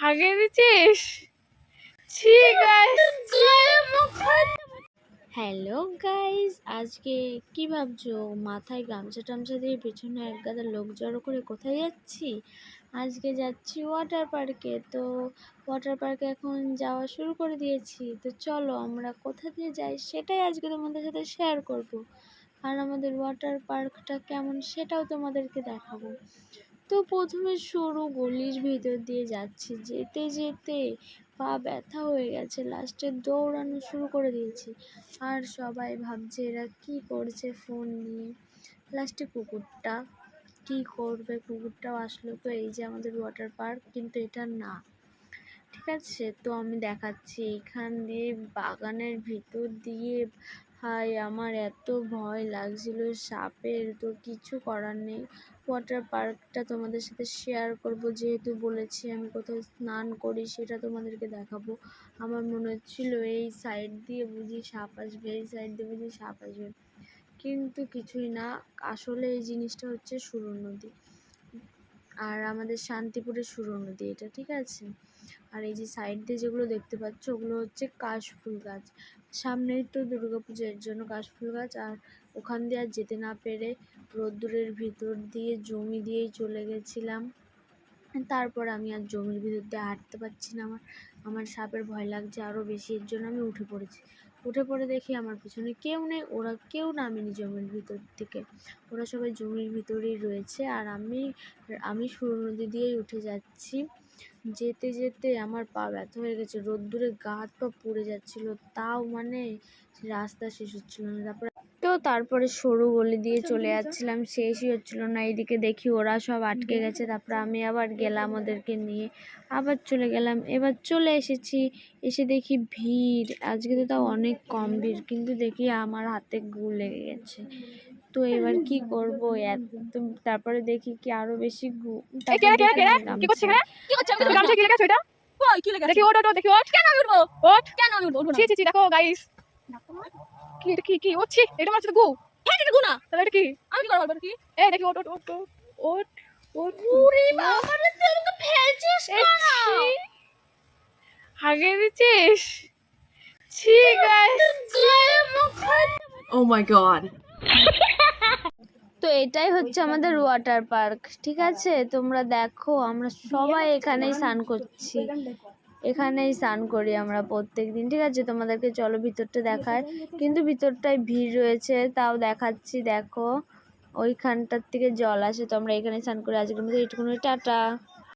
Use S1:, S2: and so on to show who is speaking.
S1: হাগিয়ে দিচ্ছিস? ছি guys, hello guys, আজকে কি ভাবছো? মাথায় গামছা টামছা দিয়ে পেছনে এক গাদা লোক জড়ো করে কোথায় যাচ্ছি? আজকে যাচ্ছি ওয়াটার পার্কে। তো ওয়াটার পার্কে এখন যাওয়া শুরু করে দিয়েছি। তো চলো আমরা কোথা দিয়ে যাই সেটাই আজকে তোমাদের সাথে শেয়ার করব। আর আমাদের ওয়াটার পার্কটা কেমন সেটাও তোমাদেরকে দেখাবো। তো প্রথমে সরু গলির ভিতর দিয়ে যাচ্ছি, যেতে যেতে পা ব্যথা হয়ে গেছে, লাস্টে দৌড়ানো শুরু করে দিয়েছি। আর সবাই ভাবছে এরা কি করছে ফোন নিয়ে। লাস্টে কুকুরটা কি করবে, কুকুরটাও আসলো। তো এই যে আমাদের ওয়াটার পার্ক, কিন্তু এটা না, ঠিক আছে? তো আমি দেখাচ্ছি এখান দিয়ে বাগানের ভিতর দিয়ে। হাই, আমার এত ভয় লাগছিল সাপের, তো কিছু করার নেই। ওয়াটার পার্কটা তোমাদের সাথে শেয়ার করব, যেহেতু বলেছি আমি কোথাও স্নান করি সেটা তোমাদেরকে দেখাবো। আমার মনে হচ্ছিল এই সাইড দিয়ে বুঝি সাপ আসবে, এই সাইড দিয়ে বুঝি সাপ আসবে, কিন্তু কিছুই না। আসলে এই জিনিসটা হচ্ছে সুরুন নদী, আর আমাদের শান্তিপুরের সুরুন নদী এটা, ঠিক আছে? আর এই যে সাইড দিয়ে যেগুলো দেখতে পাচ্ছ ওগুলো হচ্ছে কাশফুল গাছ। সামনেই তো দুর্গাপূজার জন্য কাশফুল গাছ। আর ওখান দিয়ে আর যেতে না পেরে রোদ্দুরের ভিতর দিয়ে জমি দিয়েই চলে গেছিলাম। তারপর আমি আর জমির ভিতর দিয়ে হাঁটতে পারছি না, আমার সাপের ভয় লাগছে আরও বেশি। এর জন্য আমি উঠে পড়েছি। উঠে পড়ে দেখি আমার পিছনে কেউ নেই, ওরা কেউ নামেনি জমির ভিতর থেকে, ওরা সবাই জমির ভিতরেই রয়েছে। আর আমি সুরুন নদী দিয়েই উঠে যাচ্ছি। যেতে যেতে আমার পা ব্যথা হয়ে গেছে, রোদ্দুরে গা হাত পা পুড়ে যাচ্ছিল, তাও মানে রাস্তা শেষ হচ্ছিল না। তারপরে সরু গলি দিয়ে চলে যাচ্ছিলাম, শেষই হচ্ছিল না। এইদিকে দেখি ওরা সব আটকে গেছে, তারপরে আমি আবার গেলাম ওদেরকে নিয়ে, আবার চলে গেলাম। এবার চলে এসেছি, এসে দেখি ভিড়, আজকে তো তাও অনেক কম ভিড়, কিন্তু দেখি আমার হাতে গু লেগে গেছে। তো এবার কি করব, তারপরে দেখি কি আরো বেশি গু। দেখো গাইস, কি কি ওঠছি, এটা মারছে তো গু। হ্যাঁ এটা গু না, তাহলে এটা কি? আমি কি করব কি? এই দেখি ওট ওট ওট ওট ওট। ওরে বাবা রে, তুই আমাকে ফেলছিস কেন? হাগিয়ে দিচ্ছিস? ছি গাইস,
S2: ও মাই গড।
S1: তো এটাই হচ্ছে আমাদের ওয়াটার পার্ক, ঠিক আছে? তোমরা দেখো আমরা সবাই এখানেই স্নান করছি, এখানেই স্নান করি আমরা প্রত্যেক দিন, ঠিক আছে? তোমাদেরকে চলো ভিতরটা দেখায়, কিন্তু ভিতরটায় ভিড় রয়েছে, তাও দেখাচ্ছি। দেখো ওইখানটার থেকে জল আসে, তো আমরা এখানে স্নান করি। আজকের মধ্যে এইটুকুনি, টাটা।